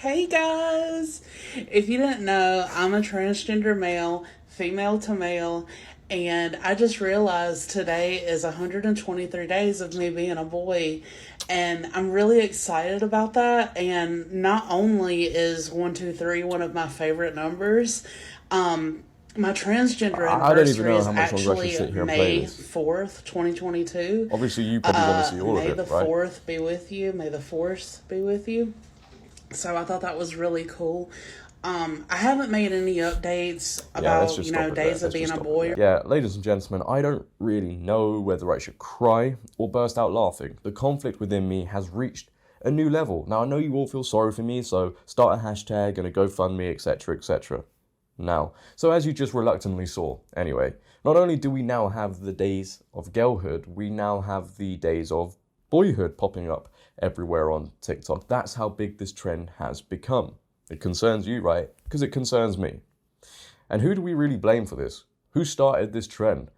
Hey guys! If you didn't know, I'm a transgender male, female to male, and I just realized today is 123 days of me being a boy, and I'm really excited about that. And not only is 123 one of my favorite numbers, um, my transgender I don't even anniversary know is how much longer I should actually sit here and play May this. 4th, 2022. Obviously, you probably want to see all of May it, the right? 4th be with you. May the 4th be with you. So I thought that was really cool. I haven't made any updates about, days of being a boy. Yeah, ladies and gentlemen, I don't really know whether I should cry or burst out laughing. The conflict within me has reached a new level. Now, I know you all feel sorry for me, so start a hashtag and a GoFundMe, etc., etc. Now, so as you just reluctantly saw, anyway, not only do we now have the days of girlhood, we now have the days of boyhood popping up everywhere on TikTok. That's how big this trend has become. It concerns you, right? Because it concerns me. And who do we really blame for this? Who started this trend?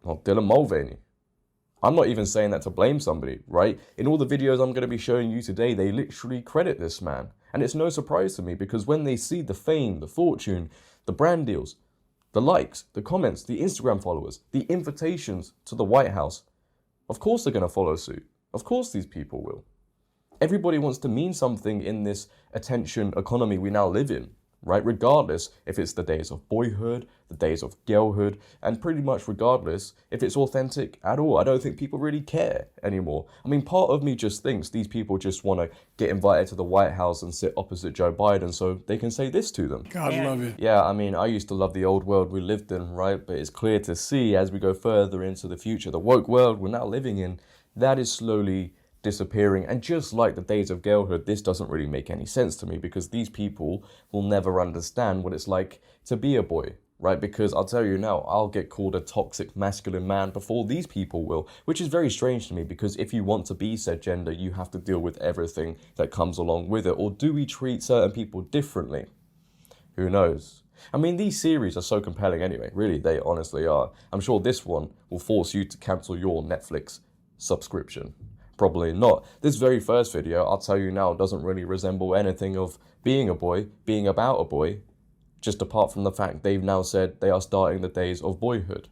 Well, Dylan Mulvaney. I'm not even saying that to blame somebody, right? In all the videos I'm going to be showing you today, they literally credit this man. And it's no surprise to me because when they see the fame, the fortune, the brand deals, the likes, the comments, the Instagram followers, the invitations to the White House, of course they're going to follow suit. Of course these people will. Everybody wants to mean something in this attention economy we now live in, right? Regardless if it's the days of boyhood, the days of girlhood, and pretty much regardless if it's authentic at all. I don't think people really care anymore. I mean, part of me just thinks these people just want to get invited to the White House and sit opposite Joe Biden so they can say this to them. God love you. Yeah, I mean, I used to love the old world we lived in, right? But it's clear to see as we go further into the future, the woke world we're now living in, that is slowly disappearing. And just like the days of girlhood, this doesn't really make any sense to me because these people will never understand what it's like to be a boy, right? Because I'll tell you now, I'll get called a toxic masculine man before these people will, which is very strange to me because if you want to be said gender, you have to deal with everything that comes along with it. Or do we treat certain people differently? Who knows? I mean, these series are so compelling anyway. Really, they honestly are. I'm sure this one will force you to cancel your Netflix subscription. Probably not. This very first video, I'll tell you now, doesn't really resemble anything of being a boy, being about a boy, just apart from the fact they've now said they are starting the days of boyhood.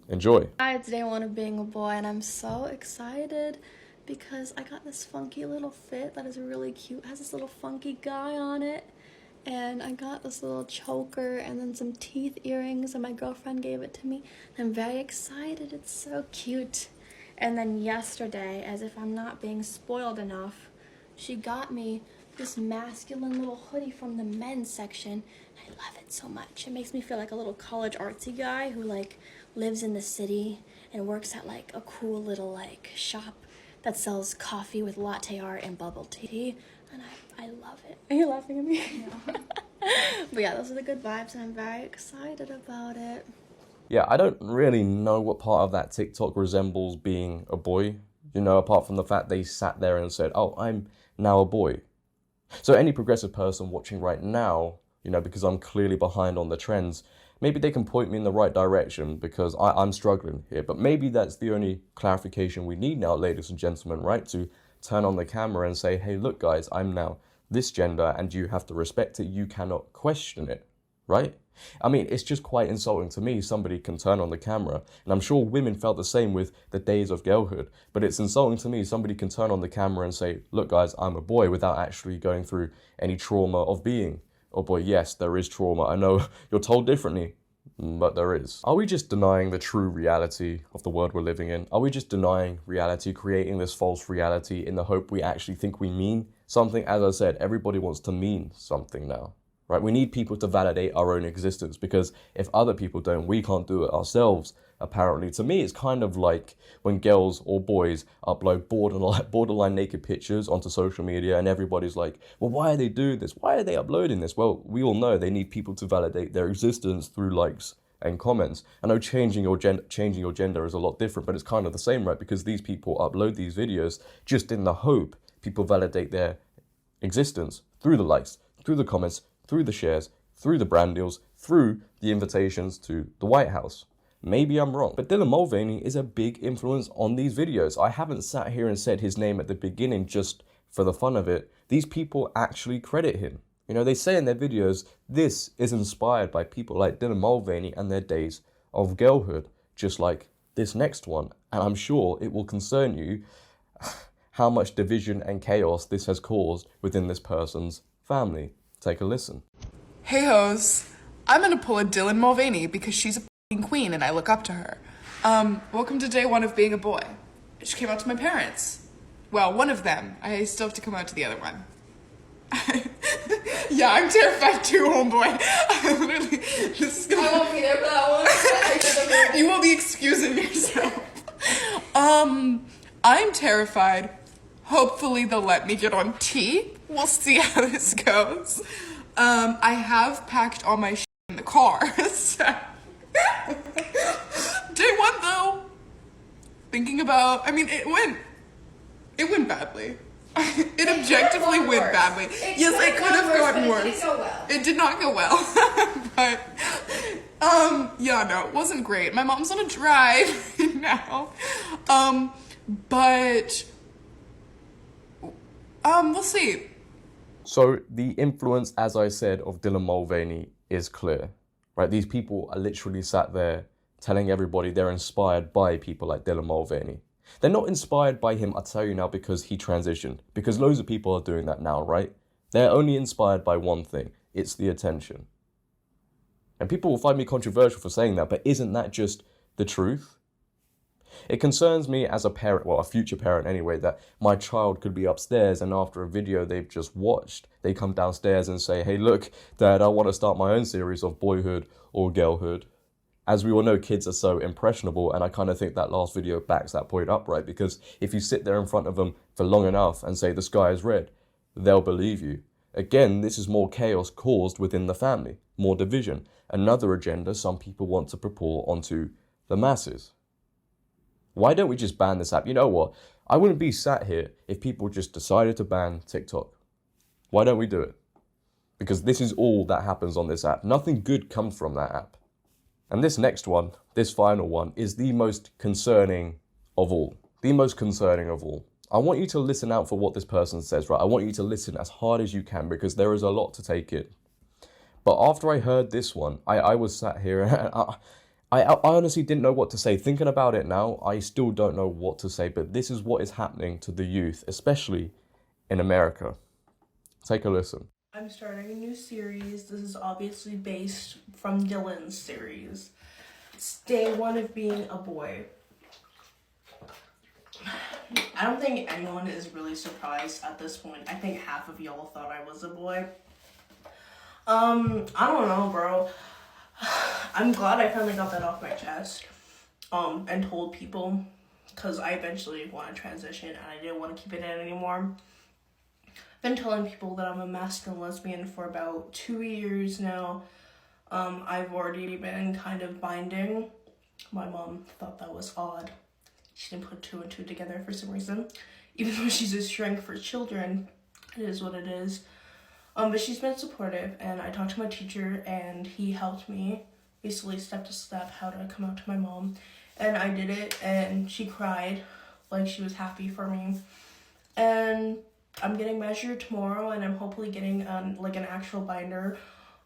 Enjoy. Hi, it's day one of being a boy, and I'm so excited because I got this funky little fit that is really cute. It has this little funky guy on it, and I got this little choker and then some teeth earrings, and my girlfriend gave it to me. I'm very excited. It's so cute. And then yesterday, as if I'm not being spoiled enough, she got me this masculine little hoodie from the men's section. I love it so much. It makes me feel like a little college artsy guy who lives in the city and works at a cool little shop that sells coffee with latte art and bubble tea. And I love it. Are you laughing at me? No. But yeah, those are the good vibes and I'm very excited about it. Yeah, I don't really know what part of that TikTok resembles being a boy, apart from the fact they sat there and said, oh, I'm now a boy. So any progressive person watching right now, because I'm clearly behind on the trends, maybe they can point me in the right direction because I'm struggling here. But maybe that's the only clarification we need now, ladies and gentlemen, right? To turn on the camera and say, hey, look, guys, I'm now this gender and you have to respect it. You cannot question it, right? I mean, it's just quite insulting to me. Somebody can turn on the camera, and I'm sure women felt the same with the days of girlhood, but it's insulting to me. Somebody can turn on the camera and say, look, guys, I'm a boy without actually going through any trauma of being a boy. Yes, there is trauma. I know you're told differently, but there is. Are we just denying the true reality of the world we're living in? Are we just denying reality, creating this false reality in the hope we actually think we mean something? As I said, everybody wants to mean something now. Right, we need people to validate our own existence because if other people don't, we can't do it ourselves, apparently. To me, it's kind of like when girls or boys upload borderline naked pictures onto social media and everybody's like, well, why are they doing this? Why are they uploading this? Well, we all know they need people to validate their existence through likes and comments. I know changing your gender is a lot different, but it's kind of the same, right? Because these people upload these videos just in the hope people validate their existence through the likes, through the comments, through the shares, through the brand deals, through the invitations to the White House. Maybe I'm wrong, but Dylan Mulvaney is a big influence on these videos. I haven't sat here and said his name at the beginning just for the fun of it, these people actually credit him. You know, they say in their videos, this is inspired by people like Dylan Mulvaney and their days of girlhood, just like this next one. And I'm sure it will concern you how much division and chaos this has caused within this person's family. Take a listen. Hey hoes, I'm gonna pull a Dylan Mulvaney because she's a f***ing queen and I look up to her. Welcome to day one of being a boy. I just came out to my parents. Well, one of them. I still have to come out to the other one. Yeah, I'm terrified too, homeboy. I literally, this is gonna... I won't be there for that one. You will be excusing yourself. I'm terrified. Hopefully they'll let me get on T. We'll see how this goes. I have packed all my shit in the car. So. Day one though, thinking about, I mean, it went badly. It objectively went badly. Yes, it could have gotten worse. It didn't go well. It did not go well. But, yeah, no, it wasn't great. My mom's on a drive now. But, we'll see. So the influence, as I said, of Dylan Mulvaney is clear, right? These people are literally sat there telling everybody they're inspired by people like Dylan Mulvaney. They're not inspired by him, I'll tell you now, because he transitioned. Because loads of people are doing that now, right? They're only inspired by one thing. It's the attention. And people will find me controversial for saying that, but isn't that just the truth? It concerns me as a parent, well, a future parent anyway, that my child could be upstairs and after a video they've just watched, they come downstairs and say, hey, look, Dad, I want to start my own series of Boyhood or Girlhood. As we all know, kids are so impressionable, and I kind of think that last video backs that point up, right? Because if you sit there in front of them for long enough and say the sky is red, they'll believe you. Again, this is more chaos caused within the family, more division. Another agenda some people want to propel onto the masses. Why don't we just ban this app? You know what? I wouldn't be sat here if people just decided to ban TikTok. Why don't we do it? Because this is all that happens on this app. Nothing good comes from that app. And this next one, this final one, is the most concerning of all. The most concerning of all. I want you to listen out for what this person says, right? I want you to listen as hard as you can because there is a lot to take in. But after I heard this one, I was sat here and I honestly didn't know what to say. Thinking about it now, I still don't know what to say, but this is what is happening to the youth, especially in America. Take a listen. I'm starting a new series. This is obviously based from Dylan's series. It's day one of being a boy. I don't think anyone is really surprised at this point. I think half of y'all thought I was a boy. I don't know, bro. I'm glad I finally got that off my chest. And told people, because I eventually want to transition and I didn't want to keep it in anymore. Been telling people that I'm a masculine lesbian for about 2 years now. I've already been kind of binding. My mom thought that was odd. She didn't put 2 and 2 together for some reason. Even though she's a strength for children, it is what it is. But she's been supportive, and I talked to my teacher, and he helped me basically step to step how to come out to my mom. And I did it, and she cried like she was happy for me. And I'm getting measured tomorrow, and I'm hopefully getting an actual binder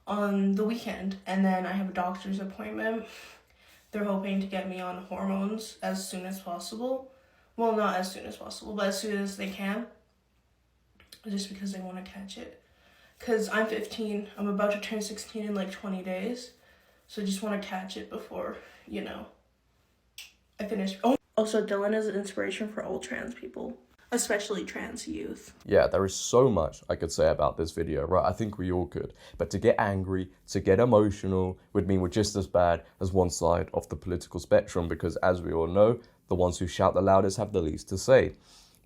on the weekend. And then I have a doctor's appointment. They're hoping to get me on hormones as soon as possible. Well, not as soon as possible, but as soon as they can. Just because they want to catch it. Because I'm 15. I'm about to turn 16 in like 20 days. So I just want to catch it before, I finish. Oh, also, Dylan is an inspiration for all trans people. Especially trans youth. Yeah, there is so much I could say about this video, right? I think we all could. But to get angry, to get emotional, would mean we're just as bad as one side of the political spectrum, because as we all know, the ones who shout the loudest have the least to say.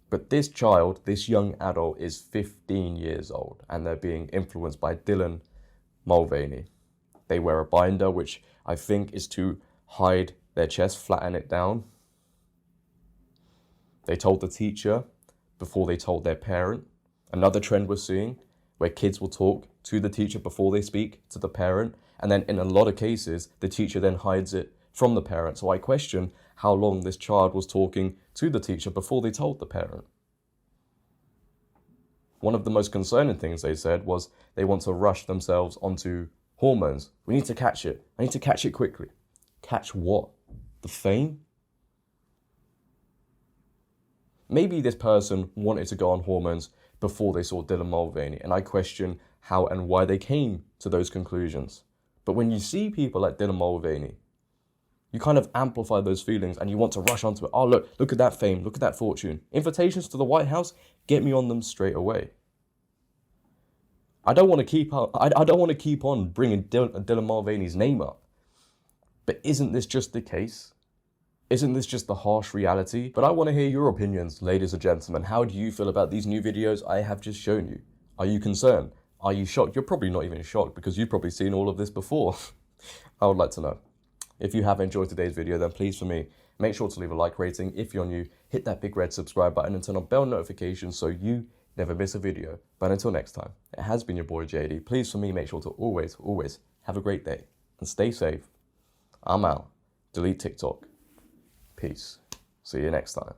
But this child, this young adult, is 15 years old, and they're being influenced by Dylan Mulvaney. They wear a binder, which I think is to hide their chest, flatten it down. They told the teacher before they told their parent. Another trend we're seeing where kids will talk to the teacher before they speak to the parent. And then in a lot of cases, the teacher then hides it from the parent. So I question how long this child was talking to the teacher before they told the parent. One of the most concerning things they said was they want to rush themselves onto hormones. We need to catch it. I need to catch it quickly. Catch what? The fame? Maybe this person wanted to go on hormones before they saw Dylan Mulvaney, and I question how and why they came to those conclusions. But when you see people like Dylan Mulvaney, you kind of amplify those feelings and you want to rush onto it. Oh, look at that fame, look at that fortune. Invitations to the White House, get me on them straight away. I don't want to keep on bringing Dylan Mulvaney's name up. But isn't this just the case? Isn't this just the harsh reality? But I want to hear your opinions, ladies and gentlemen. How do you feel about these new videos I have just shown you? Are you concerned? Are you shocked? You're probably not even shocked because you've probably seen all of this before. I would like to know. If you have enjoyed today's video, then please for me, make sure to leave a like rating. If you're new, hit that big red subscribe button and turn on bell notifications so you never miss a video. But until next time, it has been your boy JD. Please for me, make sure to always have a great day and stay safe. I'm out. Delete TikTok. Peace. See you next time.